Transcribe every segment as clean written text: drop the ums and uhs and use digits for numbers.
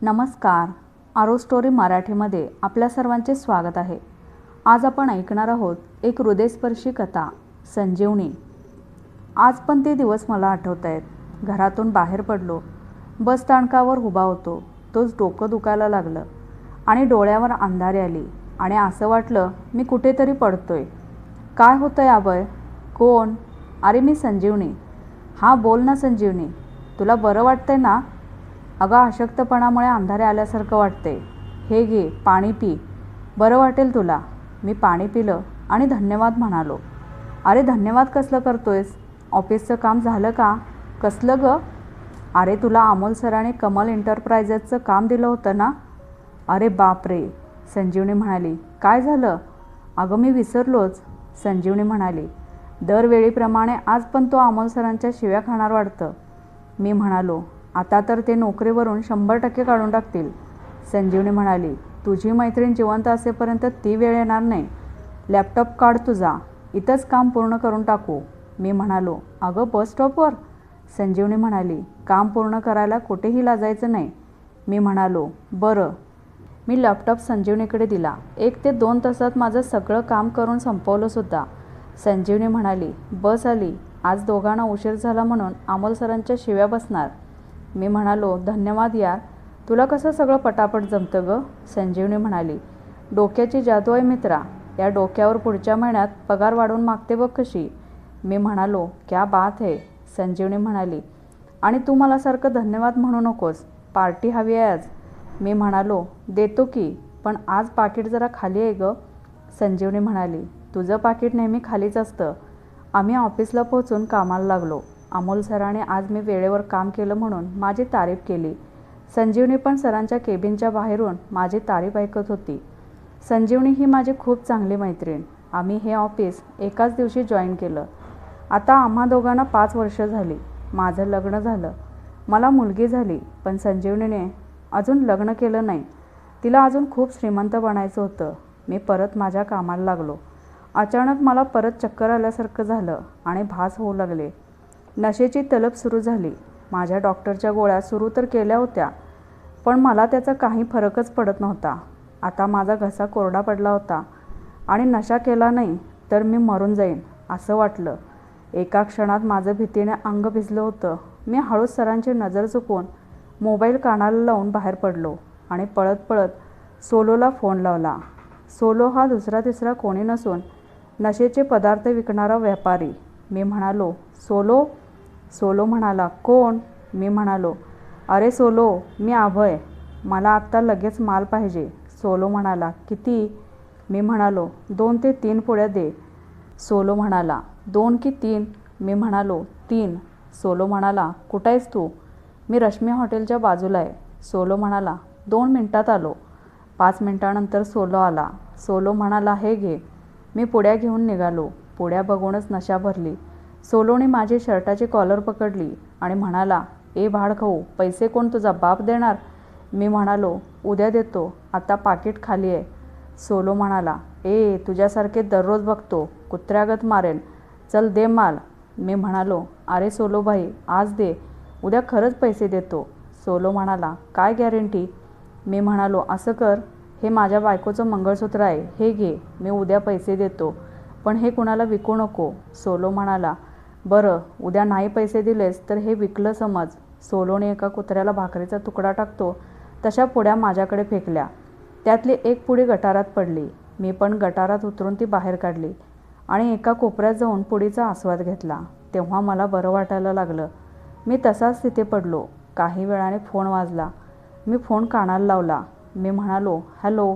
नमस्कार. आरो स्टोरी मराठीमध्ये आपल्या सर्वांचे स्वागत आहे. आज आपण ऐकणार आहोत एक हृदयस्पर्शी कथा, संजीवनी. आज पण ते दिवस मला आठवत आहेत. घरातून बाहेर पडलो, बस स्थानकावर उभा होतो. तोच डोकं दुखायला लागलं आणि डोळ्यावर अंधारी आली आणि असं वाटलं मी कुठेतरी पडतोय. काय होतंय अभय? कोण? अरे मी संजीवनी. हां बोल ना संजीवनी, तुला बरं वाटतंय ना? अगं अशक्तपणामुळे अंधारे आल्यासारखं वाटते. हे घे पाणी पी, बरं वाटेल तुला. मी पाणी पिलं आणि धन्यवाद म्हणालो. अरे धन्यवाद कसलं करतोयस? ऑफिसचं काम झालं का? कसलं गं? अरे तुला अमोल सरांनी कमल एंटरप्राइजेसचं काम दिलं होतं ना? अरे बाप रे, संजीवनी म्हणाली. काय झालं? अगं मी विसरलोच, संजीवनी म्हणाली. दरवेळीप्रमाणे आज पण तो अमोल सरांच्या शिव्या खाणार वाटतं. मी म्हणालो. आता तर ते नोकरीवरून 100% काढून टाकतील. संजीवनी म्हणाली. तुझी मैत्रीण जिवंत असेपर्यंत ती वेळ येणार नाही. लॅपटॉप काढ तुझा, इथंच काम पूर्ण करून टाकू. मी म्हणालो. अगं बस स्टॉपवर? संजीवनी म्हणाली. काम पूर्ण करायला कुठेही लाजायचं नाही. मी म्हणालो. बरं. मी लॅपटॉप संजीवनीकडे दिला. 1 ते 2 तासात माझं सगळं काम करून संपवलंसुद्धा. संजीवनी म्हणाली. बस आली. आज दोघांना उशीर झाला म्हणून अमोल सरांच्या शिव्या बसणार. मी म्हणालो. धन्यवाद यार, तुला कसं सगळं पटापट जमतं गं? संजीवनी म्हणाली. डोक्याची जादू आहे मित्रा. या डोक्यावर पुढच्या महिन्यात पगार वाढवून मागते बघ कशी. मी म्हणालो. क्या बात है, संजीवनी म्हणाली. आणि तू मला सारखं धन्यवाद म्हणू नकोस. पार्टी हवी आहे आज. मी म्हणालो. देतो की, पण आज पाकीट जरा खाली आहे गं. संजीवनी म्हणाली. तुझं पाकीट नेहमी खालीच असतं. आम्ही ऑफिसला पोहोचून कामाला लागलो. अमोल सरांनी आज मी वेळेवर काम केलं म्हणून माझी तारीफ केली. संजीवनी पण सरांच्या केबिनच्या बाहेरून माझी तारीफ ऐकत होती. संजीवनी ही माझी खूप चांगली मैत्रीण. आम्ही हे ऑफिस एकाच दिवशी जॉईन केलं. आता आम्हा दोघांना 5 वर्ष झाली. माझं लग्न झालं, मला मुलगी झाली. पण संजीवनीने अजून लग्न केलं नाही. तिला अजून खूप श्रीमंत बनायचं होतं. मी परत माझ्या कामाला लागलो. अचानक मला परत चक्कर आल्यासारखं झालं आणि भास होऊ लागले. नशेची तलब सुरू झाली. माझ्या डॉक्टरच्या गोळ्या सुरू तर केल्या होत्या, पण मला त्याचा काही फरकच पडत नव्हता. आता माझा घसा कोरडा पडला होता आणि नशा केला नाही तर मी मरून जाईन असं वाटलं. एका क्षणात माझं भीतीने अंग भिजलं होतं. मी हळूच सरांची नजर चुकवून मोबाईल कानाला लावून बाहेर पडलो आणि पळत पळत सोलोला फोन लावला. सोलो हा दुसरा तिसरा कोणी नसून नशेचे पदार्थ विकणारा व्यापारी. मी म्हणालो. सोलो? सोलो म्हणाला. कोण? मी म्हणालो. अरे सोलो, मी अभय. मला आत्ता लगेच माल पाहिजे. सोलो म्हणाला. किती? मी म्हणालो. 2 ते 3 पुड्या दे. सोलो म्हणाला. 2 की 3? मी म्हणालो. 3. सोलो म्हणाला. कुठं आहेस तू? मी रश्मी हॉटेलच्या बाजूला आहे. सोलो म्हणाला. 2 मिनिटात आलो. 5 मिनिटानंतर सोलो आला. सोलो म्हणाला. हे घे. मी पुड्या घेऊन निघालो. पुड्या बघूनच नशा भरली. सोलोने माझी शर्टाची कॉलर पकडली आणि म्हणाला. ए भाड खाऊ, पैसे कोण तुझा बाप देणार? मी म्हणालो. उद्या देतो, आता पाकीट खाली आहे. सोलो म्हणाला. ए तुझ्यासारखे दररोज बघतो, कुत्र्यागत मारेन. चल दे माल. मी म्हणालो. अरे सोलो भाई, आज दे, उद्या खरंच पैसे देतो. सोलो म्हणाला. काय गॅरंटी? मी म्हणालो. असं कर, हे माझ्या बायकोचं मंगळसूत्र आहे, हे घे. मी उद्या पैसे देतो, पण हे कुणाला विकू नको. सोलो म्हणाला. बरं, उद्या नाही पैसे दिलेस तर हे विकलं समज. सोलोने एका कुत्र्याला भाकरीचा तुकडा टाकतो तशा पुड्या माझ्याकडे फेकल्या. त्यातली एक पुडी गटारात पडली. मी पण गटारात उतरून ती बाहेर काढली आणि एका कोपऱ्यात जाऊन पुडीचा आस्वाद घेतला. तेव्हा मला बरं वाटायला लागलं. मी तसाच तिथे पडलो. काही वेळाने फोन वाजला. मी फोन कानाला लावला. मी म्हणालो. हॅलो.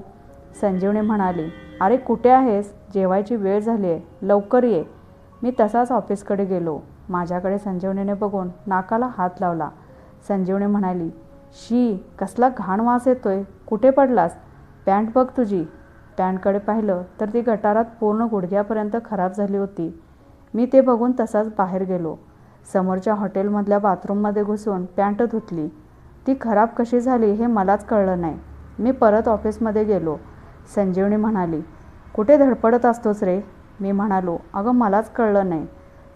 संजीवनी म्हणाली. अरे कुठे आहेस? जेवायची वेळ झाली आहे, लवकर ये. मी तसाच ऑफिसकडे गेलो. माझ्याकडे संजीवनीने बघून नाकाला हात लावला. संजीवनी म्हणाली. शी, कसला घाण वास येतोय. कुठे पडलास? पॅन्ट बघ तुझी. पॅन्टकडे पाहिलं तर ती गटारात पूर्ण गुडघ्यापर्यंत खराब झाली होती. मी ते बघून तसाच बाहेर गेलो. समोरच्या हॉटेलमधल्या बाथरूममध्ये घुसून पॅन्ट धुतली. ती खराब कशी झाली हे मलाच कळलं नाही. मी परत ऑफिसमध्ये गेलो. संजीवनी म्हणाली. कुठे धडपडत असतोस रे? मी म्हणालो. अगं मलाच कळलं नाही.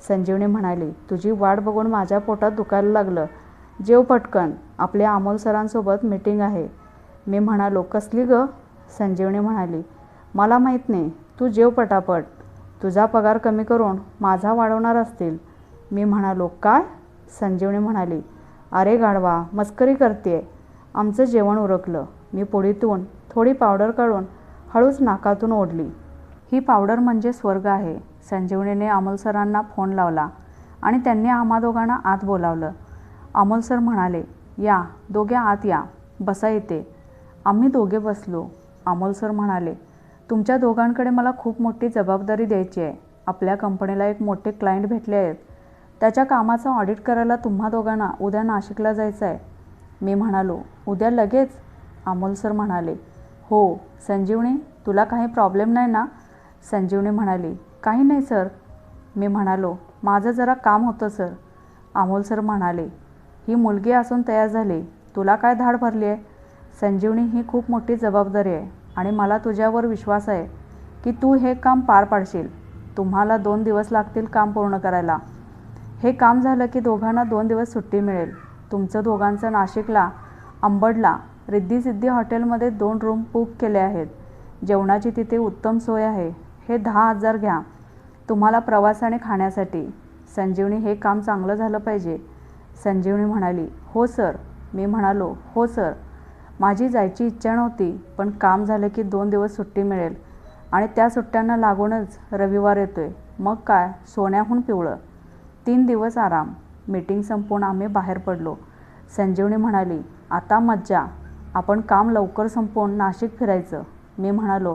संजीवनी म्हणाली. तुझी वाट बघून माझ्या पोटात दुखायला लागलं. जेव पटकन, आपल्या अमोल सरांसोबत मीटिंग आहे. मी म्हणालो, कसली ग? संजीवनी म्हणाली, मला माहीत नाही, तू जेव पटापट. तुझा पगार कमी करून माझा वाढवणार असतील. मी म्हणालो, काय? संजीवनी म्हणाली, अरे गाढवा, मस्करी करतेय. आमचं जेवण उरकलं. मी पुडीतून थोडी पावडर काढून हळूच नाकातून ओढली. ही पावडर म्हणजे स्वर्ग आहे. संजीवनीने अमोल सरांना फोन लावला आणि त्यांनी आम्हा दोघांना आत बोलावलं. अमोल सर म्हणाले, या दोघे आत या, बसा इथे. आम्ही दोघे बसलो. अमोल सर म्हणाले, तुमच्या दोघांकडे मला खूप मोठी जबाबदारी द्यायची आहे. आपल्या कंपनीला एक मोठे क्लायंट भेटले आहेत. त्याच्या कामाचं ऑडिट करायला तुम्हा दोघांना उद्या नाशिकला जायचं आहे. मी म्हणालो, उद्या लगेच? अमोल सर म्हणाले, हो. संजीवनी, तुला काही प्रॉब्लेम नाही ना? संजीवनी म्हणाली, काही नाही सर. मी म्हणालो, माझं जरा काम होतं सर. अमोल सर म्हणाले, ही मुलगी असून तयार झाली, तुला काय धाड भरली आहे? संजीवनी, ही खूप मोठी जबाबदारी आहे आणि मला तुझ्यावर विश्वास आहे की तू हे काम पार पाडशील. तुम्हाला 2 दिवस लागतील काम पूर्ण करायला. हे काम झालं की दोघांना 2 दिवस सुट्टी मिळेल. तुमचं दोघांचं नाशिकला अंबडला रिद्धी सिद्धी हॉटेलमध्ये 2 रूम बुक केले आहेत. जेवणाची तिथे उत्तम सोय आहे. हे 10,000 घ्या तुम्हाला प्रवास आणि खाण्यासाठी. संजीवनी, हे काम चांगलं झालं पाहिजे. संजीवनी म्हणाली, हो सर. मी म्हणालो, हो सर. माझी जायची इच्छा नव्हती, पण काम झालं की 2 दिवस सुट्टी मिळेल आणि त्या सुट्ट्यांना लागूनच रविवार येतोय. मग काय, सोन्याहून पिवळं. 3 दिवस आराम. मीटिंग संपवून आम्ही बाहेर पडलो. संजीवनी म्हणाली, आता मज्जा. आपण काम लवकर संपवून नाशिक फिरायचं. मी म्हणालो,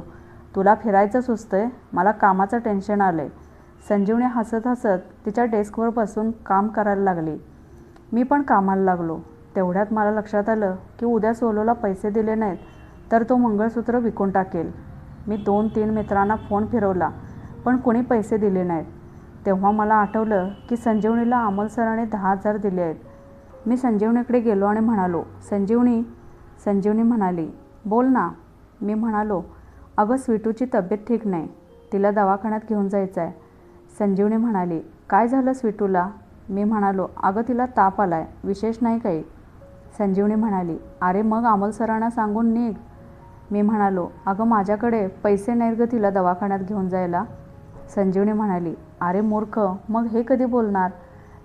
तुला फिरायचं सुचतंय, मला कामाचं टेन्शन आलंय. संजीवनी हसत हसत तिच्या डेस्कवर बसून काम करायला लागली. मी पण कामाला लागलो. तेवढ्यात मला लक्षात आलं की उद्या सोलोला पैसे दिले नाहीत तर तो मंगळसूत्र विकून टाकेल. मी 2-3 मित्रांना फोन फिरवला, पण कोणी पैसे दिले नाहीत. तेव्हा मला आठवलं की संजीवनीला अमोल सरांनी 10,000 दिले आहेत. मी संजीवनीकडे गेलो आणि म्हणालो, संजीवनी. संजीवनी म्हणाली, बोल ना. मी म्हणालो, अगं स्वीटूची तब्येत ठीक नाही, तिला दवाखान्यात घेऊन जायचं आहे. संजीवनी म्हणाली, काय झालं स्वीटूला? मी म्हणालो, अगं तिला ताप आलाय, विशेष नाही काही. संजीवनी म्हणाली, अरे मग अमोल सरांना सांगून निघ. मी म्हणालो, अगं माझ्याकडे पैसे नाहीत गं तिला दवाखान्यात घेऊन जायला. संजीवनी म्हणाली, अरे मूर्ख, मग हे कधी बोलणार?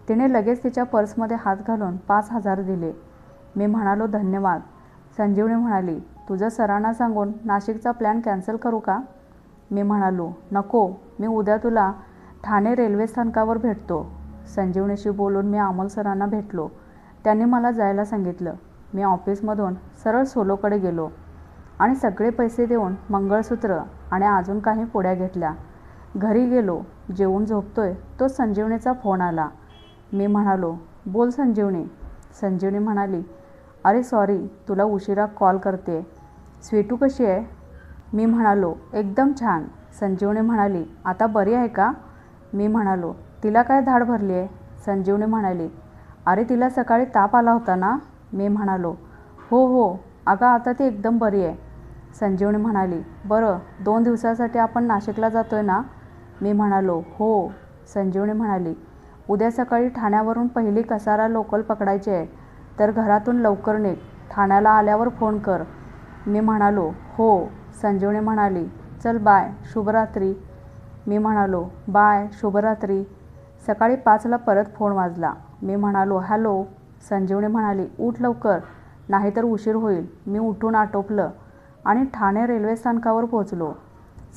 तिने लगेच तिच्या पर्समध्ये हात घालून 5,000 दिले. मी म्हणालो, धन्यवाद. संजीवनी म्हणाली, तुझं सरांना सांगून नाशिकचा प्लॅन कॅन्सल करू का? मी म्हणालो, नको, मी उद्या तुला ठाणे रेल्वे स्थानकावर भेटतो. संजीवनीशी बोलून मी अमोल सरांना भेटलो. त्यांनी मला जायला सांगितलं. मी ऑफिसमधून सरळ सोलोकडे गेलो आणि सगळे पैसे देऊन मंगळसूत्र आणि अजून काही पुड्या घेतल्या. घरी गेलो. जेवून झोपतोय तो संजीवनीचा फोन आला. मी म्हणालो, बोल संजीवनी. संजीवनी म्हणाली, अरे सॉरी, तुला उशिरा कॉल करते. स्वीटू कशी आहे? मी म्हणालो, एकदम छान. संजीवनी म्हणाली, आता बरी आहे का? मी म्हणालो, तिला काय धाड भरली आहे? संजीवनी म्हणाली, अरे तिला सकाळी ताप आला होता ना? मी म्हणालो, हो हो, अगं आता ती एकदम बरी आहे. संजीवनी म्हणाली, बरं 2 दिवसासाठी आपण नाशिकला जातोय ना? मी म्हणालो, हो. संजीवनी म्हणाली, उद्या सकाळी ठाण्यावरून पहिली कसारा लोकल पकडायची आहे, तर घरातून लवकर निघ. ठाण्याला आल्यावर फोन कर. मी म्हणालो, हो. संजीवनी म्हणाली, चल बाय, शुभरात्री. मी म्हणालो, बाय, शुभरात्री. सकाळी 5ला परत फोन वाजला. मी म्हणालो, हॅलो. संजीवनी म्हणाली, उठ लवकर, नाहीतर उशीर होईल. मी उठून आटोपलं आणि ठाणे रेल्वे स्थानकावर पोहोचलो.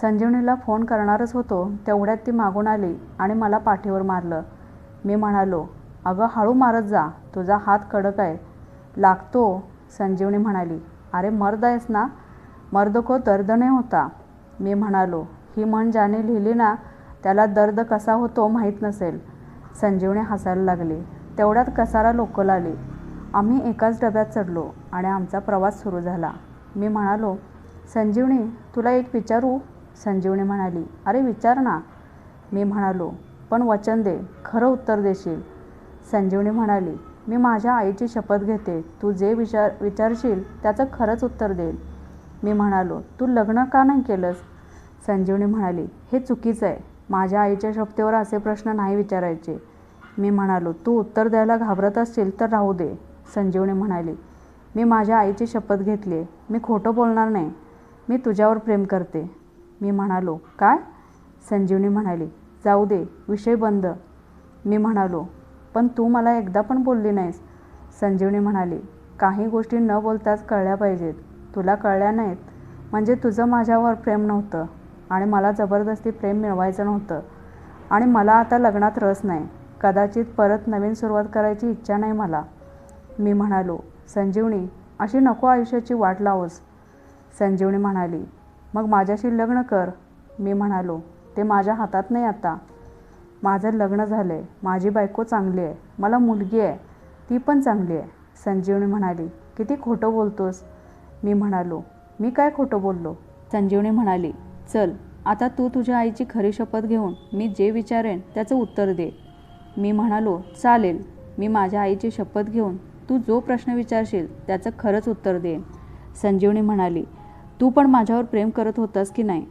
संजीवनीला फोन करणारच होतो तेवढ्यात ती मागून आली आणि मला पाठीवर मारलं. मी म्हणालो, अगं हळू मारत जा, तुझा हात कडक आहे. लागतो. संजीवनी म्हणाली, अरे मर्द आहेस ना, मर्द को दर्द नाही होता. मी म्हणालो, ही म्हण ज्याने लिहिली ना त्याला दर्द कसा होतो माहीत नसेल. संजीवनी हसायला लागली. तेवढ्यात कसारा लोकल आली. आम्ही एकाच डब्यात चढलो आणि आमचा प्रवास सुरू झाला. मी म्हणालो, संजीवनी तुला एक विचारू? संजीवनी म्हणाली, अरे विचार ना. मी म्हणालो, पण वचन दे, खरं उत्तर देशील. संजीवनी म्हणाली, मी माझ्या आईची शपथ घेते, तू जे विचारशील त्याचं खरंच उत्तर देईल. मी म्हणालो, तू लग्न का नाही केलंस? संजीवनी म्हणाली, हे चुकीचं आहे. माझ्या आईच्या शपथेवर असे प्रश्न नाही विचारायचे. मी म्हणालो, तू उत्तर द्यायला घाबरत असशील तर राहू दे, संजीवनी म्हणाली, मी माझ्या आईची शपथ घेतली आहे. मी खोटं बोलणार नाही. मी तुझ्यावर प्रेम करते. मी म्हणालो, काय? संजीवनी म्हणाली, जाऊ दे, विषय बंद. मी म्हणालो, पण तू मला एकदा पण बोलली नाहीस. संजीवनी म्हणाली, काही गोष्टी न बोलताच कळल्या पाहिजेत. तुला कळल्या नाहीत म्हणजे तुझं माझ्यावर प्रेम नव्हतं आणि मला जबरदस्ती प्रेम मिळवायचं नव्हतं. आणि मला आता लग्नात रस नाही. कदाचित परत नवीन सुरुवात करायची इच्छा नाही मला. मी म्हणालो, संजीवनी, अशी नको आयुष्याची वाट लावूस. संजीवनी म्हणाली, मग माझ्याशी लग्न कर. मी म्हणालो, ते माझ्या हातात नाही आता. माझं लग्न झालं आहे. माझी बायको चांगली आहे. मला मुलगी आहे, ती पण चांगली आहे. संजीवनी म्हणाली, किती खोटं बोलतोस. मी म्हणालो, मी काय खोटं बोललो. संजीवनी म्हणाली, चल आता तू तुझ्या आईची खरी शपथ घेऊन मी जे विचारेन त्याचं उत्तर दे. मी म्हणालो, चालेल. मी माझ्या आईची शपथ घेऊन तू जो प्रश्न विचारशील त्याचं खरंच उत्तर देईन. संजीवनी म्हणाली, तू पण माझ्यावर प्रेम करत होतास की नाही.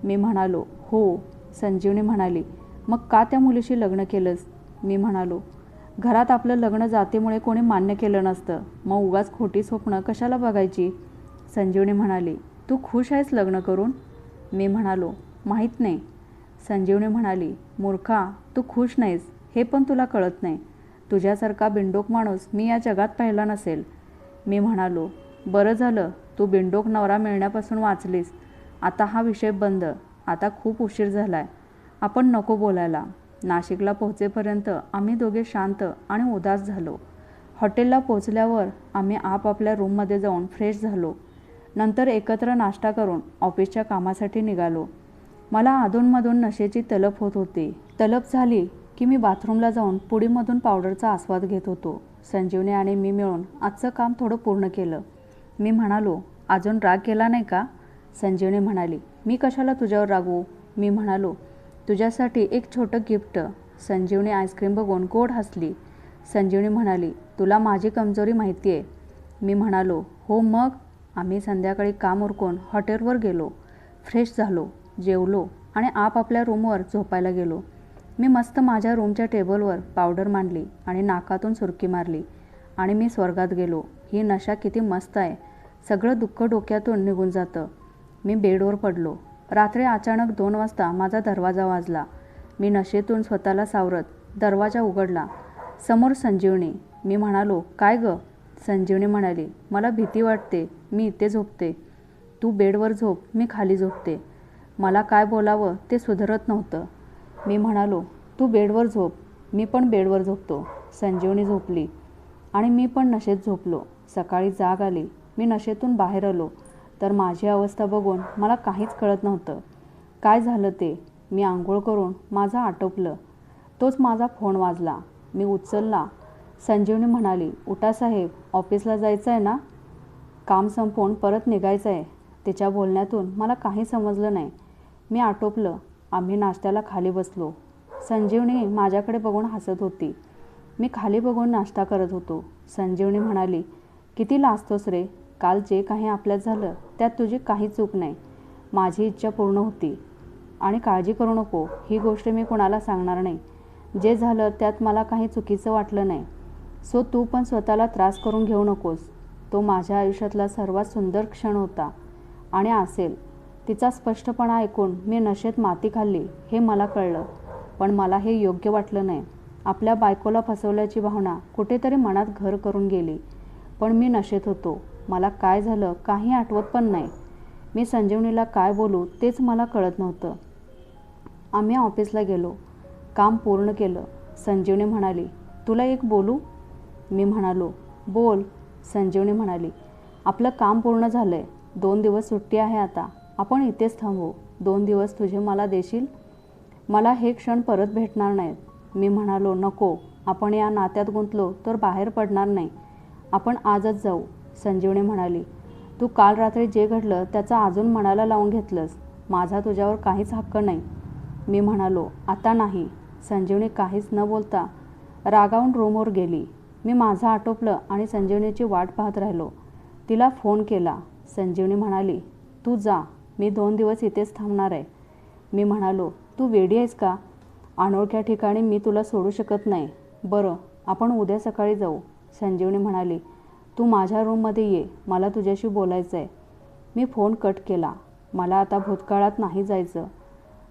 मी म्हणालो, हो. संजीवनी म्हणाली, मग का त्या मुलीशी लग्न केलंस. मी म्हणालो, घरात आपलं लग्न जातीमुळे कोणी मान्य केलं नसतं, मग उगाच खोटी स्वप्न कशाला बघायची. संजीवनी म्हणाली, तू खुश आहेस लग्न करून. मी म्हणालो, माहीत नाही. संजीवनी म्हणाली, मूर्खा, तू खुश नाहीस हे पण तुला कळत नाही. तुझ्यासारखा बिंडोक माणूस मी या जगात पाहिला नसेल. मी म्हणालो, बरं झालं तू बिंडोक नवरा मिळण्यापासून वाचलीस. आता हा विषय बंद. आता खूप उशीर झाला आहे. आपण नको बोलायला. नाशिकला पोहोचेपर्यंत आम्ही दोघे शांत आणि उदास झालो. हॉटेलला पोचल्यावर आम्ही आपापल्या रूममध्ये जाऊन फ्रेश झालो. नंतर एकत्र नाश्ता करून ऑफिसच्या कामासाठी निघालो. मला अधूनमधून नशेची तलप होत होती. तलप झाली की मी बाथरूमला जाऊन पुडीमधून पावडरचा आस्वाद घेत होतो. संजीवनी आणि मी मिळून आजचं काम थोडं पूर्ण केलं. मी म्हणालो, अजून राग केला नाही का. संजीवनी म्हणाली, मी कशाला तुझ्यावर रागवू. मी म्हणालो, तुझ्यासाठी एक छोटं गिफ्ट. संजीवनी आईस्क्रीम बघून गोड हसली. संजीवनी म्हणाली, तुला माझी कमजोरी माहिती आहे. मी म्हणालो, हो मग. आम्ही संध्याकाळी काम उरकून हॉटेलवर गेलो. फ्रेश झालो, जेवलो आणि आपापल्या रूमवर झोपायला गेलो. मी मस्त माझ्या रूमच्या टेबलवर पावडर मांडली आणि नाकातून सुरकी मारली आणि मी स्वर्गात गेलो. ही नशा किती मस्त आहे. सगळं दुःख डोक्यातून निघून जातं. मी बेडवर पडलो. रात्री अचानक 2 वाजता माझा दरवाजा वाजला. मी नशेतून स्वतःला सावरत दरवाजा उघडला. समोर संजीवनी. मी म्हणालो, काय गं. संजीवनी म्हणाली, मला भीती वाटते. मी इथे झोपते. तू बेडवर झोप, मी खाली झोपते. मला काय बोलावं ते सुधरत नव्हतं. मी म्हणालो, तू बेडवर झोप, मी पण बेडवर झोपतो. संजीवनी झोपली आणि मी पण नशेत झोपलो. सकाळी जाग आली. मी नशेतून बाहेर आलो तर माझी अवस्था बघून मला काहीच कळत नव्हतं. काय झालं ते. मी आंघोळ करून माझं आटोपलं. तोच माझा फोन वाजला. मी उचलला. संजीवनी म्हणाली, उठा साहेब, ऑफिसला जायचं आहे ना. काम संपवून परत निघायचं आहे. तिच्या बोलण्यातून मला काही समजलं नाही. मी आटोपलं. आम्ही नाश्त्याला खाली बसलो. संजीवनी माझ्याकडे बघून हसत होती. मी खाली बघून नाश्ता करत होतो. संजीवनी म्हणाली, किती लाजतोस रे. काल जे काही आपल्यात झालं त्यात तुझी काही चूक नाही. माझी इच्छा पूर्ण होती. आणि काळजी करू नको, ही गोष्ट मी कोणाला सांगणार नाही. जे झालं त्यात मला काही चुकीचं वाटलं नाही. सो तू पण स्वतःला त्रास करून घेऊ नकोस. तो माझ्या आयुष्यातला सर्वात सुंदर क्षण होता आणि असेल. तिचा स्पष्टपणा ऐकून मी नशेत माती खाल्ली हे मला कळलं. पण मला हे योग्य वाटलं नाही. आपल्या बायकोला फसवल्याची भावना कुठेतरी मनात घर करून गेली. पण मी नशेत होतो. मला काय झालं काही आठवत पण नाही. मी संजीवनीला काय बोलू तेच मला कळत नव्हतं. आम्ही ऑफिसला गेलो. काम पूर्ण केलं. संजीवनी म्हणाली, तुला एक बोलू. मी म्हणालो, बोल. संजीवनी म्हणाली, आपलं काम पूर्ण झालं आहे. 2 दिवस सुट्टी आहे आता. आपण इथेच थांबू. 2 दिवस तुझे मला देशील. मला हे क्षण परत भेटणार नाहीत. मी म्हणालो, नको. आपण या नात्यात गुंतलो तर बाहेर पडणार नाही. आपण आजच जाऊ. संजीवनी म्हणाली, तू काल रात्री जे घडलं त्याचा अजून मनाला लावून घेतलंस. माझा तुझ्यावर काहीच हक्क नाही. मी म्हणालो, आता नाही. संजीवनी काहीच न बोलता रागावून रूमवर गेली. मी माझं आटोपलं आणि संजीवनीची वाट पाहत राहिलो. तिला फोन केला. संजीवनी म्हणाली, तू जा. मी 2 दिवस इथेच थांबणार आहे. मी म्हणालो, तू वेडी आहेस का. अनोळख्या ठिकाणी मी तुला सोडू शकत नाही. बरं, आपण उद्या सकाळी जाऊ. संजीवनी म्हणाली, तू माझ्या रूममध्ये ये, मला तुझ्याशी बोलायचं आहे. मी फोन कट केला. मला आता भूतकाळात नाही जायचं.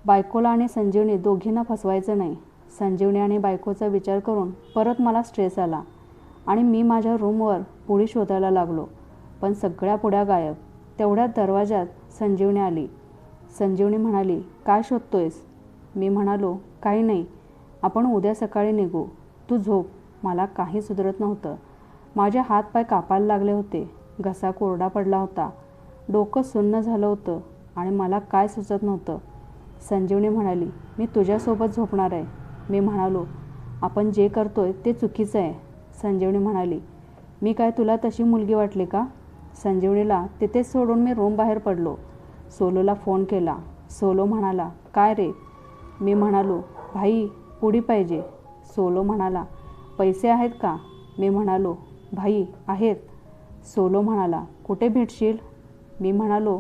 बायकोला आणि संजीवनी दोघींना फसवायचं नाही. संजीवनी आणि बायकोचा विचार करून परत मला स्ट्रेस आला आणि मी माझ्या रूमवर पुडी शोधायला लागलो. पण सगळ्या पुड्या गायब. तेवढ्यात दरवाजात संजीवनी आली. संजीवनी म्हणाली, काय शोधतोयस? मी म्हणालो, काही नाही, आपण उद्या सकाळी निघू, तू झोप. मला काही सुधरत नव्हतं. माझे हातपाय कापायला लागले होते. घसा कोरडा पडला होता. डोकं सुन्न झालं होतं आणि मला काय सुचत नव्हतं. संजीवनी म्हणाली, मी तुझ्यासोबत झोपणार आहे. मी म्हणालो, आपण जे करतोय ते चुकीचं आहे. संजीवनी म्हणाली, मी काय तुला तशी मुलगी वाटली का? संजीवनीला तिथेच सोडून मी रूम बाहेर पडलो. सोलोला फोन केला. सोलो म्हणाला, काय रे? मी म्हणालो, भाई पुडी पाहिजे. सोलो म्हणाला, पैसे आहेत का? मी म्हणालो, भाई आहेत. सोलो म्हणाला, कुठे भेटशील? मी म्हणालो,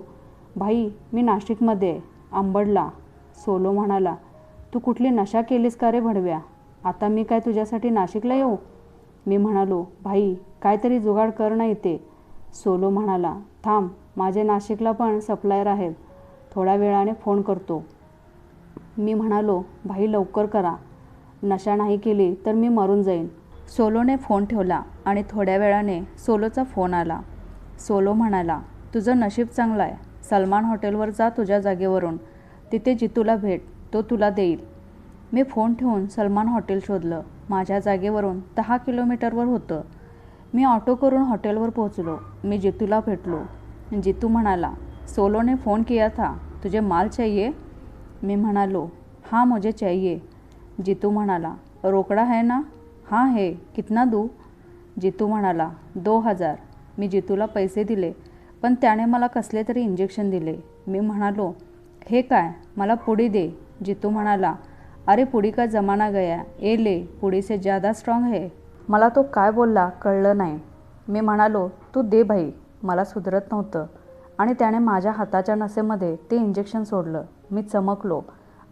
भाई मी नाशिकमध्ये आहे, अंबडला. सोलो म्हणाला, तू कुठली नशा केलीस का रे भडव्या? आता मी काय तुझ्यासाठी नाशिकला येऊ? मी म्हणालो, भाई काहीतरी जुगाड कर ना इथे. सोलो म्हणाला, थांब, माझे नाशिकला पण सप्लायर आहेत, थोड्या वेळाने फोन करतो. मी म्हणालो, भाई लवकर करा, नशा नाही केली तर मी मरून जाईन. सोलोने फोन ठेवला आणि थोड्या वेळाने सोलोचा फोन आला. सोलो म्हणाला, तुझं नशीब चांगलं आहे. सलमान हॉटेलवर जा तुझ्या जागेवरून, तिथे जितूला भेट, तो तुला देईल. मी फोन ठेवून सलमान हॉटेल शोधलं. माझ्या जागेवरून 10 किलोमीटरवर होतं. मी ऑटो करून हॉटेलवर पोहोचलो. मी जितूला भेटलो. जितू म्हणाला, सोलो ने फ़ोन किया था, तुझे माल चाहिए? मी म्हणालो, हाँ मुझे चाहिए. जितू म्हणाला, रोकड़ा है ना? हाँ है, कितना दूँ? जितू म्हणाला, 2000. मी जितूला पैसे दिले, पण त्याने मला कसले तरी इंजेक्शन दिले. मी म्हणालो, हे काय, मला पुडी दे. जितू म्हणाला, अरे पुडी का जमाना गया, ए ले, पुडी से ज़्यादा स्ट्रॉंग है. मला तो काय बोलला कळलं नाही. मी म्हणालो, तू दे भाई. मला सुधरत नव्हतं आणि त्याने माझ्या हाताच्या नसेमध्ये ते इंजेक्शन सोडलं. मी चमकलो.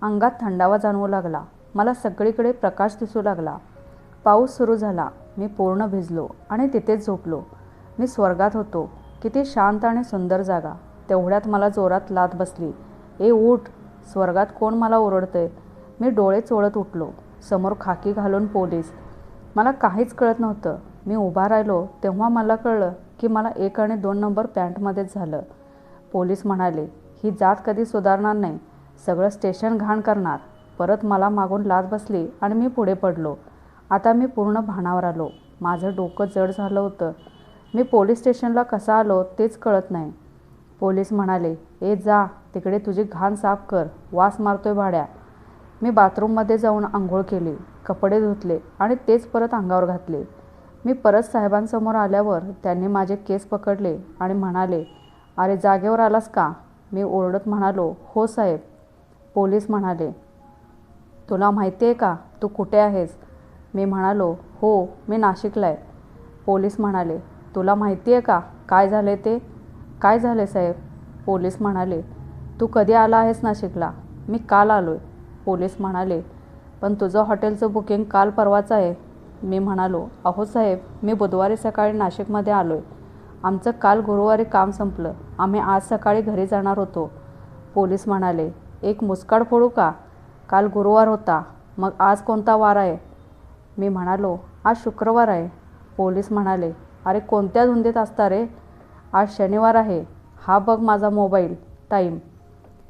अंगात थंडावा जाणवू लागला. मला सगळीकडे प्रकाश दिसू लागला. पाऊस सुरू झाला. मी पूर्ण भिजलो आणि तिथेच झोपलो. मी स्वर्गात होतो. किती शांत आणि सुंदर जागा. तेवढ्यात मला जोरात लाथ बसली. ए उठ, स्वर्गात कोण मला ओरडतंय? मी डोळे चोळत उठलो. समोर खाकी घालून पोलीस. मला काहीच कळत नव्हतं. मी उभा राहिलो तेव्हा मला कळलं की मला 1 आणि 2 नंबर पॅन्टमध्येच झालं. पोलीस म्हणाले, ही जात कधी सुधारणार नाही, सगळं स्टेशन घाण करणार. परत मला मागून लाथ बसली आणि मी पुढे पडलो. आता मी पूर्ण भानावर आलो. माझं डोकं जड झालं होतं. मी पोलीस स्टेशनला कसा आलो तेच कळत नाही. पोलीस म्हणाले, ए जा, तिकडे तुझी घाण साफ कर, वास मारतोय भाड्या. मी बाथरूममध्ये जाऊन आंघोळ केली, कपडे धुतले आणि तेच परत अंगावर घातले. मी परत साहेबांसमोर आल्यावर त्यांनी माझे केस पकडले आणि म्हणाले, अरे जागेवर आलास का? मी ओरडत म्हणालो, हो साहेब. पोलीस म्हणाले, तुला माहिती आहे का तू कुठे आहेस? मी म्हणालो, हो, मी नाशिकला आहे. पोलीस म्हणाले, तुला माहिती आहे का काय झाले ते? काय झाले साहेब? पोलीस म्हणाले, तू कधी आला आहेस नाशिकला? मी काल आलो आहे. पोलीस म्हणाले, पण तुझं हॉटेलचं बुकिंग काल परवाचं आहे. मी म्हणालो, अहो साहेब, मी बुधवारी सकाळी नाशिकमध्ये आलो आहे. आमचं काल गुरुवारी काम संपलं. आम्ही आज सकाळी घरी जाणार होतो. पोलीस म्हणाले, एक मुस्काड फोडू का? काल गुरुवार होता, मग आज कोणता वार आहे? मी म्हणालो, आज शुक्रवार आहे. पोलीस म्हणाले, अरे कोणत्या धुंदीत असता रे? आज शनिवार आहे. हा बघ माझा मोबाईल, टाईम.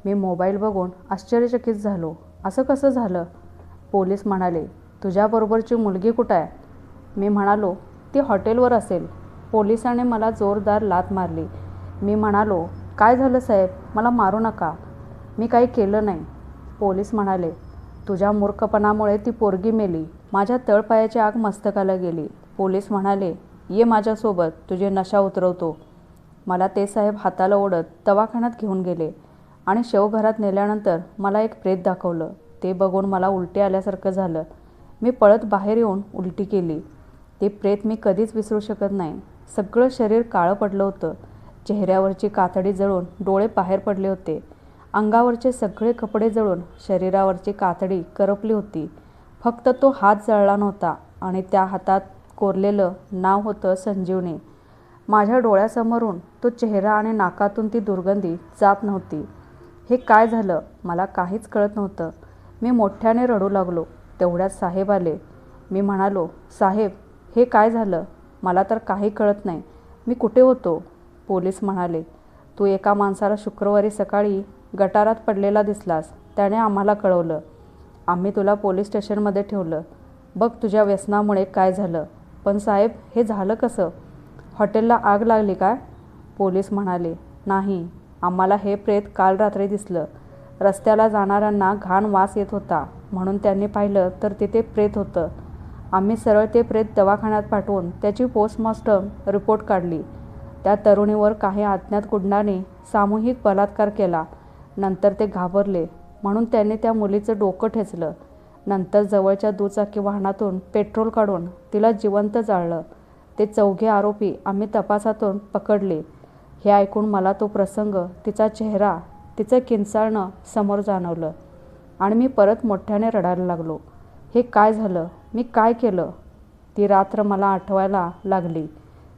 मी मोबाईल बघून आश्चर्यचकित झालो. असं कसं झालं? पोलीस म्हणाले, तुझ्याबरोबरची मुलगी कुठं आहे? मी म्हणालो, ती हॉटेलवर असेल. पोलिसाने मला जोरदार लाथ मारली. मी म्हणालो, काय झालं साहेब, मला मारू नका, मी काही केलं नाही. पोलीस म्हणाले, तुझ्या मूर्खपणामुळे ती पोरगी मेली. माझ्या तळपायाची आग मस्तकाला गेली. पोलीस म्हणाले, ये माझ्यासोबत, तुझे नशा उतरवतो. मला ते साहेब हाताला ओढत दवाखान्यात घेऊन गेले आणि शवघरात नेल्यानंतर मला एक प्रेत दाखवलं. ते बघून मला उलटी आल्यासारखं झालं. मी पळत बाहेर येऊन उलटी केली. ते प्रेत मी कधीच विसरू शकत नाही. सगळं शरीर काळं पडलं होतं. चेहऱ्यावरची कातडी जळून डोळे बाहेर पडले होते. अंगावरचे सगळे कपडे जळून शरीरावरची कातडी करपली होती. फक्त तो हात जळला नव्हता आणि त्या हातात कोरलेलं नाव होतं संजीवनी. माझ्या डोळ्यासमोरून तो चेहरा आणि नाकातून ती दुर्गंधी जात नव्हती. हे काय झालं मला काहीच कळत नव्हतं. मी मोठ्याने रडू लागलो. तेवढ्यात साहेब आले. मी म्हणालो, साहेब हे काय झालं? मला तर काही कळत नाही. मी कुठे होतो? पोलीस म्हणाले, तू एका माणसाला शुक्रवारी सकाळी गटारात पडलेला दिसलास. त्याने आम्हाला कळवलं. आम्ही तुला पोलीस स्टेशनमध्ये ठेवलं. बघ तुझ्या व्यसनामुळे काय झालं. पण साहेब हे झालं कसं? हॉटेलला आग लागली काय? पोलीस म्हणाले, नाही, आम्हाला हे प्रेत काल रात्री दिसलं. रस्त्याला जाणाऱ्यांना घाण वास येत होता म्हणून त्यांनी पाहिलं तर तिथे प्रेत होतं. आम्ही सरळ ते प्रेत दवाखान्यात पाठवून त्याची पोस्टमॉर्टम रिपोर्ट काढली. त्या तरुणीवर काही अज्ञात गुंडांनी सामूहिक बलात्कार केला. नंतर ते घाबरले म्हणून त्यांनी त्या मुलीचं डोकं ठेचलं. नंतर जवळच्या दुचाकी वाहनातून पेट्रोल काढून तिला जिवंत जाळलं. ते 4घे आरोपी आम्ही तपासातून पकडले. हे ऐकून मला तो प्रसंग, तिचा चेहरा, तिचं किंचाळणं समोर जाणवलं आणि मी परत मोठ्याने रडायला लागलो. हे काय झालं? मी काय केलं? ती रात्र मला आठवायला लागली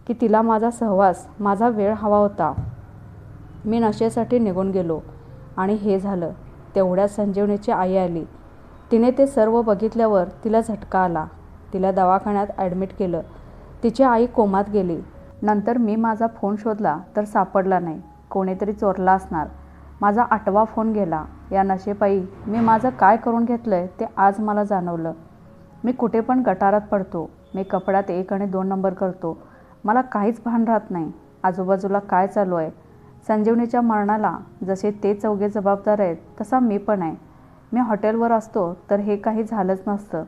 की तिला माझा सहवास, माझा वेळ हवा होता. मी नशेसाठी निघून गेलो आणि हे झालं. तेवढ्यात संजीवनीची आई आली. तिने ते सर्व बघितल्यावर तिला झटका आला. तिला दवाखान्यात ॲडमिट केलं. तिची आई कोमात गेली. नंतर मी माझा फोन शोधला तर सापडला नाही. कोणीतरी चोरला असणार. माझा 8वा फोन गेला. या नशेपायी मी माझं काय करून घेतलंय ते आज मला जाणवलं. मी कुठे पण गटारात पडतो. मी कपड्यात 1 आणि 2 नंबर करतो. मला काहीच भान राहत नाही आजूबाजूला काय चालू आहे. संजीवनीच्या मरणाला जसे ते 4घे जबाबदार आहेत तसा मी पण आहे. मी हॉटेलवर असतो तर हे काही झालंच नसतं.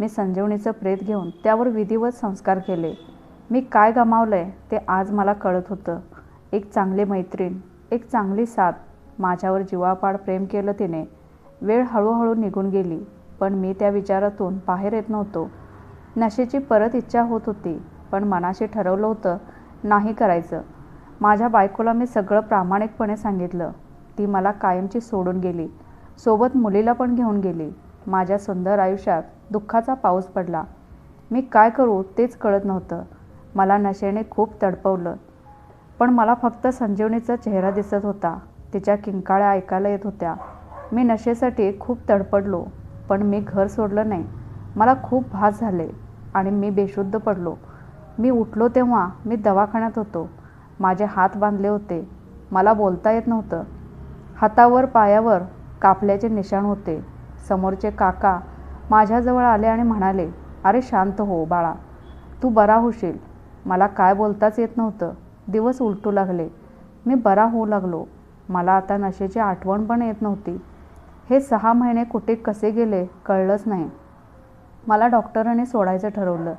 मी संजीवनीचं प्रेत घेऊन त्यावर विधिवत संस्कार केले. मी काय गमावलंय ते आज मला कळत होतं. एक चांगली मैत्रीण, एक चांगली साथ, माझ्यावर जीवापाड प्रेम केलं तिने. वेळ हळूहळू निघून गेली पण मी त्या विचारातून बाहेर येत नव्हतो. नशेची परत इच्छा होत होती पण मनाशी ठरवलं होतं नाही करायचं. माझ्या बायकोला मी सगळं प्रामाणिकपणे सांगितलं. ती मला कायमची सोडून गेली. सोबत मुलीला पण घेऊन गेली. माझ्या सुंदर आयुष्यात दुःखाचा पाऊस पडला. मी काय करू तेच कळत नव्हतं. मला नशेने खूप तडपवलं पण मला फक्त संजीवनीचा चेहरा दिसत होता. तिच्या किंकाळ्या ऐकायला येत होत्या. मी नशेसाठी खूप तडपडलो पण मी घर सोडलं नाही. मला खूप भास झाले आणि मी बेशुद्ध पडलो. मी उठलो तेव्हा मी दवाखान्यात होतो. माझे हात बांधले होते. मला बोलता येत नव्हतं. हातावर पायावर कापल्याचे निशाण होते. समोरचे काका माझ्याजवळ आले आणि म्हणाले, अरे शांत हो बाळा, तू बरा होशील. मला काय बोलताच येत नव्हतं. दिवस उलटू लागले. मी बरा होऊ लागलो. मला आता नशेची आठवण पण येत नव्हती. हे 6 महिने कुठे कसे गेले कळलंच नाही. मला डॉक्टरांनी सोडायचं ठरवलं.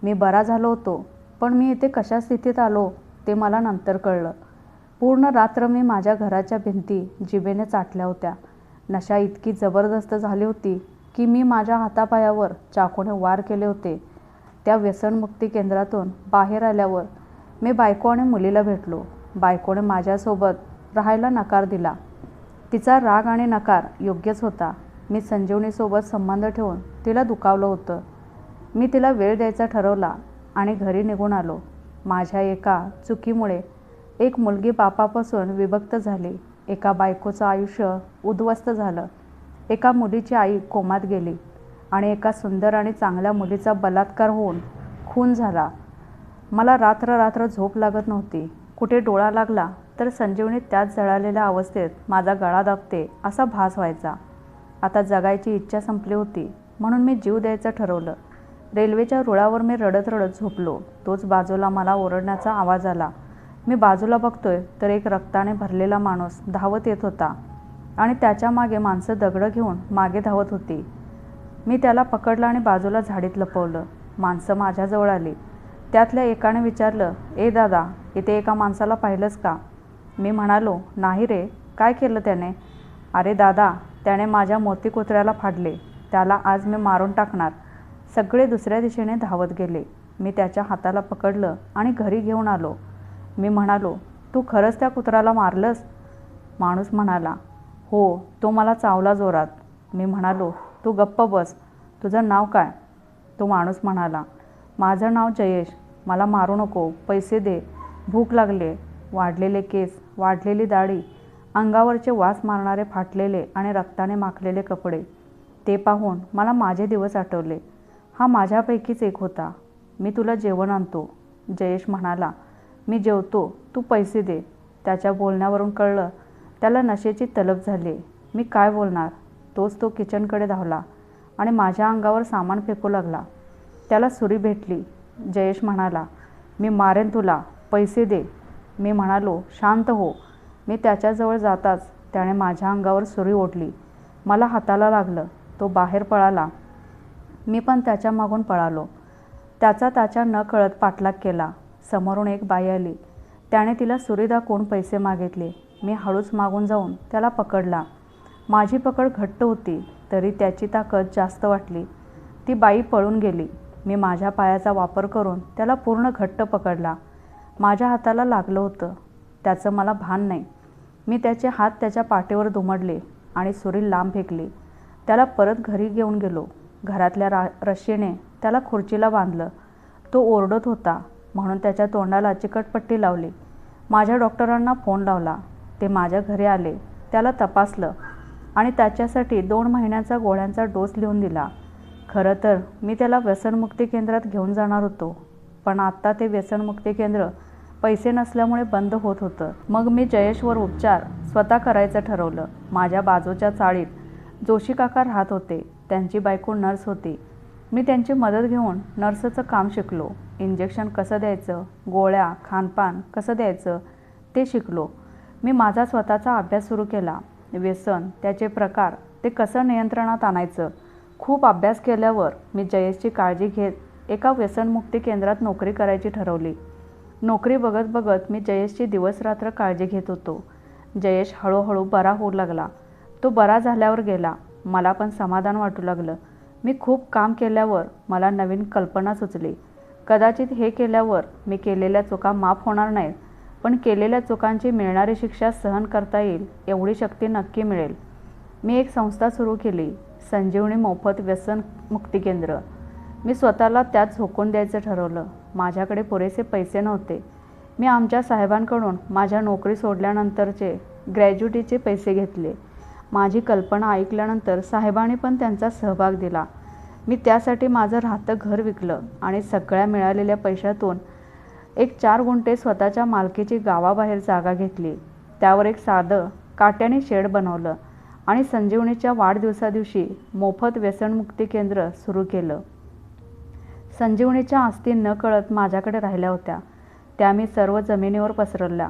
मी बरा झालो होतो पण मी इथे कशा स्थितीत आलो ते मला नंतर कळलं. पूर्ण रात्र मी माझ्या घराच्या भिंती जिभेने चाटल्या होत्या. नशा इतकी जबरदस्त झाली होती की मी माझ्या हातापायावर चाकूने वार केले होते. त्या व्यसनमुक्ती केंद्रातून बाहेर आल्यावर मी बायको आणि मुलीला भेटलो. बायकोने माझ्यासोबत राहायला नकार दिला. तिचा राग आणि नकार योग्यच होता. मी संजीवनीसोबत संबंध ठेवून तिला दुखावलं होतं. मी तिला वेळ द्यायचा ठरवला आणि घरी निघून आलो. माझ्या एका चुकीमुळे एक मुलगी बापापासून विभक्त झाली. एका बायकोचं आयुष्य उद्ध्वस्त झालं. एका मुलीची आई कोमात गेली आणि एका सुंदर आणि चांगल्या मुलीचा बलात्कार होऊन खून झाला. मला रात्र झोप लागत नव्हती. कुठे डोळा लागला तर संजीवनी त्याच जळालेल्या अवस्थेत माझा गळा दाबते असा भास व्हायचा. आता जगायची इच्छा संपली होती म्हणून मी जीव द्यायचं ठरवलं. रेल्वेच्या रुळावर मी रडत झोपलो. तोच बाजूला मला ओरडण्याचा आवाज आला. मी बाजूला बघतोय तर एक रक्ताने भरलेला माणूस धावत येत होता आणि त्याच्या मागे माणसं दगडं घेऊन मागे धावत होती. मी त्याला पकडलं आणि बाजूला झाडीत लपवलं. माणसं माझ्याजवळ आली. त्यातल्या एकाने विचारलं, ए दादा, इथे एका माणसाला पाहिलंस का? मी म्हणालो, नाही रे, काय केलं त्याने? अरे दादा, त्याने माझ्या मोती कुत्र्याला फाडले. त्याला आज मी मारून टाकणार. सगळे दुसऱ्या दिशेने धावत गेले. मी त्याच्या हाताला पकडलं आणि घरी घेऊन आलो. मी म्हणालो, तू खरंच त्या कुत्र्याला मारलंस? माणूस म्हणाला, हो, तो मला चावला जोरात. मी म्हणालो, तू गप्प बस. तुझं नाव काय? तो माणूस म्हणाला, माझं नाव जयेश, मला मारू नको, पैसे दे, भूक लागले. वाढलेले केस, वाढलेली दाढी, अंगावरचे वास मारणारे फाटलेले आणि रक्ताने माखलेले कपडे. ते पाहून मला माझे दिवस आठवले. हा माझ्यापैकीच एक होता. मी तुला जेवण आणतो, जयेश म्हणाला. मी जेवतो, तू पैसे दे. त्याच्या बोलण्यावरून कळलं त्याला नशेची तलब झाली. मी काय बोलणार? तोच तो किचनकडे धावला आणि माझ्या अंगावर सामान फेकू लागला. त्याला सुरी भेटली. जयेश म्हणाला, मी मारेन तुला, पैसे दे. मी म्हणालो, शांत हो. मी त्याच्याजवळ जाताच त्याने माझ्या अंगावर सुरी ओढली. मला हाताला लागलं. तो बाहेर पळाला. मी पण त्याच्या मागून पळालो. त्याच्या न कळत पाठलाग केला. समोरून एक बाई आली. त्याने तिला सुरी दाखवून पैसे मागितले. मी हळूच मागून जाऊन त्याला पकडला. माझी पकड घट्ट होती तरी त्याची ताकद जास्त वाटली. ती बाई पळून गेली. मी माझ्या पायाचा वापर करून त्याला पूर्ण घट्ट पकडला. माझ्या हाताला लागलं होतं. त्याचं मला भान नाही. मी त्याचे हात त्याच्या पाठीवर दुमडले आणि सुरी लांब फेकली. त्याला परत घरी घेऊन गेलो. घरातल्या रश्शीने त्याला खुर्चीला बांधलं. तो ओरडत होता म्हणून त्याच्या तोंडाला चिकटपट्टी लावली. माझ्या डॉक्टरांना फोन लावला. ते माझ्या घरी आले. त्याला तपासलं आणि त्याच्यासाठी 2 महिन्यांचा गोळ्यांचा डोस लिहून दिला. खरं तर मी त्याला व्यसनमुक्ती केंद्रात घेऊन जाणार होतो, पण आत्ता ते व्यसनमुक्ती केंद्र पैसे नसल्यामुळे बंद होत होतं. मग मी जयेशवर उपचार स्वतः करायचं ठरवलं. माझ्या बाजूच्या चाळीत जोशी काका राहत होते. त्यांची बायको नर्स होती. मी त्यांची मदत घेऊन नर्सचं काम शिकलो. इंजेक्शन कसं द्यायचं, गोळ्या, खानपान कसं द्यायचं ते शिकलो. मी माझा स्वतःचा अभ्यास सुरू केला. व्यसन, त्याचे प्रकार, ते कसं नियंत्रणात आणायचं. खूप अभ्यास केल्यावर मी जयेशची काळजी घेत एका व्यसनमुक्ती केंद्रात नोकरी करायची ठरवली. नोकरी बघत बघत मी जयेशची दिवसरात्र काळजी घेत होतो. जयेश हळूहळू बरा होऊ लागला. तो बरा झाल्यावर गेला. मला पण समाधान वाटू लागलं. मी खूप काम केल्यावर मला नवीन कल्पना सुचली. कदाचित हे केल्यावर मी केलेल्या चुका माफ होणार नाहीत, पण केलेल्या चुकांची मिळणारी शिक्षा सहन करता येईल एवढी शक्ती नक्की मिळेल. मी एक संस्था सुरू केली, संजीवनी मोफत व्यसन मुक्ती केंद्र. मी स्वतःला त्यात झोकून द्यायचं ठरवलं. माझ्याकडे पुरेसे पैसे नव्हते. मी आमच्या साहेबांकडून माझ्या नोकरी सोडल्यानंतरचे ग्रॅज्युटीचे पैसे घेतले. माझी कल्पना ऐकल्यानंतर साहेबांनी पण त्यांचा सहभाग दिला. मी त्यासाठी माझं राहतं घर विकलं आणि सगळ्या मिळालेल्या पैशातून एक 4 गुंठे स्वतःच्या मालकीची गावाबाहेर जागा घेतली. त्यावर एक साधं काट्याने शेड बनवलं आणि संजीवनीच्या वाढदिवसादिवशी मोफत व्यसनमुक्ती केंद्र सुरू केलं. संजीवनीच्या आस्ती न कळत माझ्याकडे राहिल्या होत्या. त्या मी सर्व जमिनीवर पसरवल्या.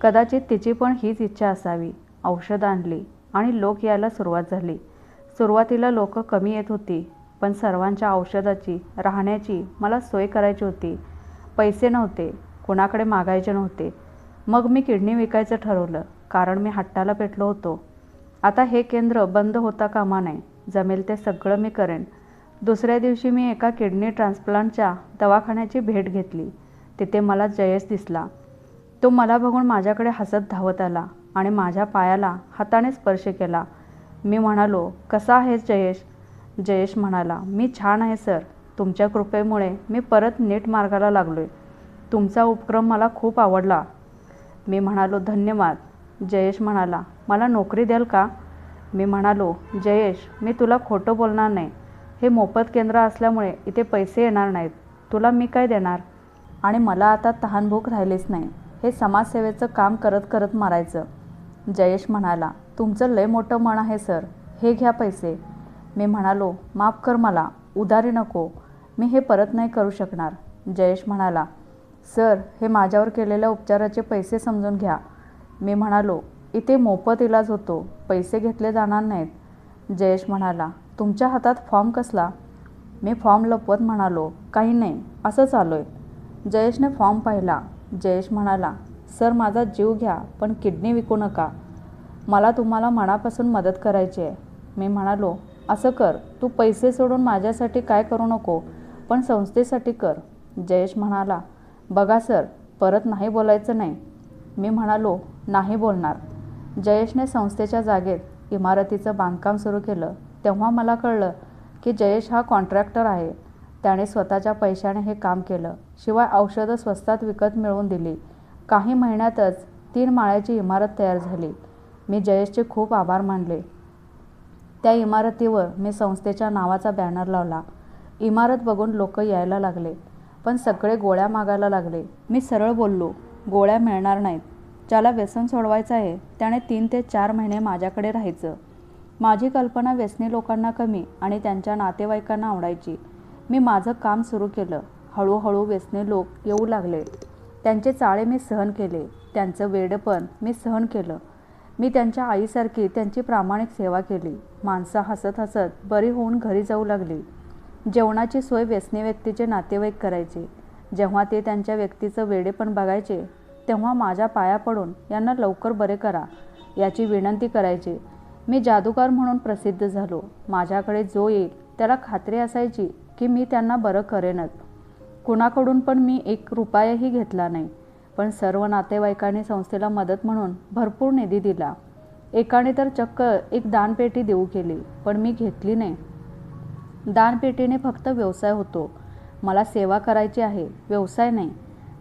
कदाचित तिची पण हीच इच्छा असावी. औषधं आणली आणि लोक यायला सुरुवात झाली. सुरुवातीला लोक कमी येत होती, पण सर्वांच्या औषधाची, राहण्याची मला सोय करायची होती. पैसे नव्हते, कुणाकडे मागायचे नव्हते. मग मी किडनी विकायचं ठरवलं, कारण मी हट्टाला पेटलो होतो. आता हे केंद्र बंद होता कामा नये. जमेल ते सगळं मी करेन. दुसऱ्या दिवशी मी एका किडनी ट्रान्सप्लांटच्या दवाखान्याची भेट घेतली. तिथे मला जयेश दिसला. तो मला बघून माझ्याकडे हसत धावत आला आणि माझ्या पायाला हाताने स्पर्श केला. मी म्हणालो, कसा आहेस जयेश? जयेश म्हणाला, मी छान आहे सर. तुमच्या कृपेमुळे मी परत नीट मार्गाला लागलोय. तुमचा उपक्रम मला खूप आवडला. मी म्हणालो, धन्यवाद. जयेश म्हणाला, मला नोकरी द्याल का? मी म्हणालो, जयेश, मी तुला खोटं बोलणार नाही. हे मोफत केंद्र असल्यामुळे इथे पैसे येणार नाहीत. तुला मी काय देणार? आणि मला आता तहानभूक राहिलीच नाही. हे समाजसेवेचं काम करत करत मारायचं. जयेश म्हणाला, तुमचं लय मोठं मन आहे सर. हे घ्या पैसे. मी म्हणालो, माफ कर मला, उधारी नको. मी हे परत नाही करू शकणार. जयेश म्हणाला, सर, हे माझ्यावर केलेल्या उपचाराचे पैसे समजून घ्या. मी म्हणालो, इथे मोफत इलाज होतो, पैसे घेतले जाणार नाहीत. जयेश म्हणाला, तुमच्या हातात फॉर्म कसला? मी फॉर्म लपवत म्हणालो, काही नाही, असंच आलोय. जयेशने फॉर्म पाहिला. जयेश म्हणाला, सर, माझा जीव घ्या, पण किडनी विकू नका. मला तुम्हाला मनापासून मदत करायची आहे. मी म्हणालो, असं कर, तू पैसे सोडून माझ्यासाठी काय करू नको, पण संस्थेसाठी कर. जयेश म्हणाला, बघा सर, परत नाही बोलायचं नाही. मी म्हणालो, नाही बोलणार. जयेशने संस्थेच्या जागेत इमारतीचं बांधकाम सुरू केलं. तेव्हा मला कळलं की जयेश हा कॉन्ट्रॅक्टर आहे. त्याने स्वतःच्या पैशाने हे काम केलं. शिवाय औषधं स्वस्तात विकत मिळवून दिली. काही महिन्यातच 3 माळ्याची इमारत तयार झाली. मी जयेशचे खूप आभार मानले. त्या इमारतीवर मी संस्थेच्या नावाचा बॅनर लावला. इमारत बघून लोक यायला लागले, पण सगळे गोळ्या मागायला लागले. मी सरळ बोललो, गोळ्या मिळणार नाहीत. ज्याला व्यसन सोडवायचं आहे त्याने 3 ते 4 महिने माझ्याकडे राहायचं. माझी कल्पना व्यसनी लोकांना कमी आणि त्यांच्या नातेवाईकांना आवडायची. मी माझं काम सुरू केलं. हळूहळू व्यसनी लोक येऊ लागले. त्यांचे चाळे मी सहन केले. त्यांचं वेडेपण मी सहन केलं. मी त्यांच्या आईसारखी त्यांची प्रामाणिक सेवा केली. माणसं हसत हसत बरी होऊन घरी जाऊ लागली. जेवणाची सोय व्यसनी व्यक्तीचे नातेवाईक करायचे. जेव्हा ते त्यांच्या व्यक्तीचं वेडेपण बघायचे तेव्हा माझ्या पाया पडून यांना लवकर बरे करा याची विनंती करायचे. मी जादूगार म्हणून प्रसिद्ध झालो. माझ्याकडे जो येईल त्याला खात्री असायची की मी त्यांना बरं करेनच. कुणाकडून पण मी 1 रुपयाही घेतला नाही. पण सर्व नातेवाईकांनी संस्थेला मदत म्हणून भरपूर निधी दिला. एकाने तर चक्क एक दानपेटी देऊ केली, पण मी घेतली नाही. दानपेटीने फक्त व्यवसाय होतो. मला सेवा करायची आहे, व्यवसाय नाही.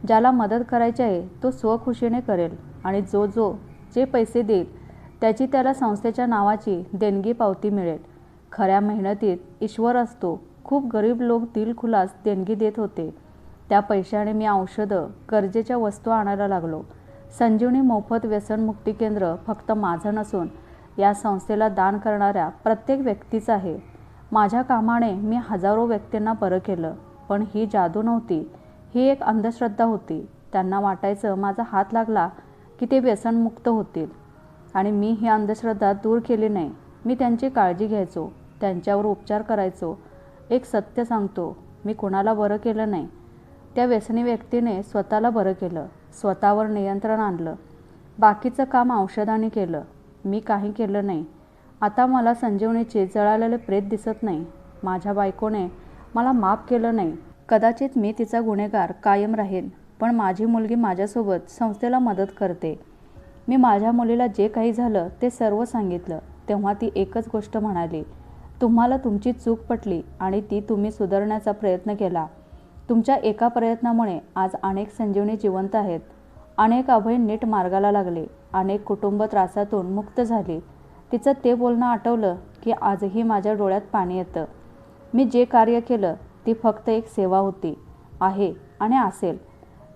ज्याला मदत करायची आहे तो स्वखुशीने करेल आणि जे पैसे देईल त्याची त्याला संस्थेच्या नावाची देणगी पावती मिळेल. खऱ्या मेहनतीत ईश्वर असतो. खूप गरीब लोक दिलखुलास देणगी देत होते. त्या पैशाने मी औषधं, गरजेच्या वस्तू आणायला लागलो. संजीवनी मोफत व्यसनमुक्ती केंद्र फक्त माझं नसून या संस्थेला दान करणाऱ्या प्रत्येक व्यक्तीचं आहे. माझ्या कामाने मी हजारो व्यक्तींना बरं केलं. पण ही जादू नव्हती, ही एक अंधश्रद्धा होती. त्यांना वाटायचं माझा हात लागला की ते व्यसनमुक्त होतील. आणि मी ही अंधश्रद्धा दूर केली नाही. मी त्यांची काळजी घ्यायचो, त्यांच्यावर उपचार करायचो. एक सत्य सांगतो, मी कोणाला बरं केलं नाही. त्या व्यसनी व्यक्तीने स्वतःला बरं केलं, स्वतःवर नियंत्रण आणलं. बाकीचं काम औषधाने केलं. मी काही केलं नाही. आता मला संजीवनीचे जळालेले प्रेत दिसत नाही. माझ्या बायकोने मला माफ केलं नाही. कदाचित मी तिचा गुन्हेगार कायम राहीन, पण माझी मुलगी माझ्यासोबत संस्थेला मदत करते. मी माझ्या मुलीला जे काही झालं ते सर्व सांगितलं. तेव्हा ती एकच गोष्ट म्हणाली, तुम्हाला तुमची चूक पटली आणि ती तुम्ही सुधारण्याचा प्रयत्न केला. तुमच्या एका प्रयत्नामुळे आज अनेक संजीवनी जिवंत आहेत. अनेक अभय नीट मार्गाला लागले. अनेक कुटुंब त्रासातून मुक्त झाली. तिचं ते बोलणं आठवलं की आजही माझ्या डोळ्यात पाणी येतं. मी जे कार्य केलं ती फक्त एक सेवा होती, आहे आणि असेल.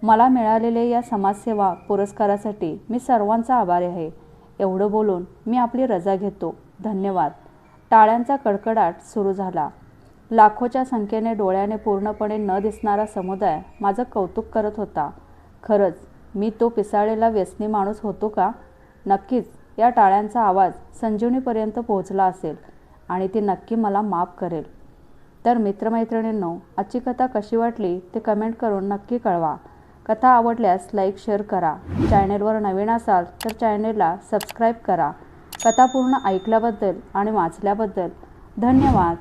मला मिळालेल्या या समाजसेवा पुरस्कारासाठी मी सर्वांचा आभारी आहे. एवढं बोलून मी आपली रजा घेतो. धन्यवाद. टाळ्यांचा कडकडाट सुरू झाला. लाखोच्या संख्येने डोळ्याने पूर्णपणे न दिसणारा समुदाय माझं कौतुक करत होता. खरंच मी तो पिसाळलेला व्यसनी माणूस होतो का? नक्कीच या टाळ्यांचा आवाज संजीवनीपर्यंत पोहोचला असेल आणि ती नक्की मला माफ करेल. तर मित्रमैत्रिणींनो, आजची कथा कशी वाटली ते कमेंट करून नक्की कळवा. कथा आवडल्यास लाईक शेअर करा. चॅनेलवर नवीन असाल तर चॅनेलला सबस्क्राईब करा. कथा पूर्ण ऐकल्याबद्दल आणि वाचल्याबद्दल धन्यवाद.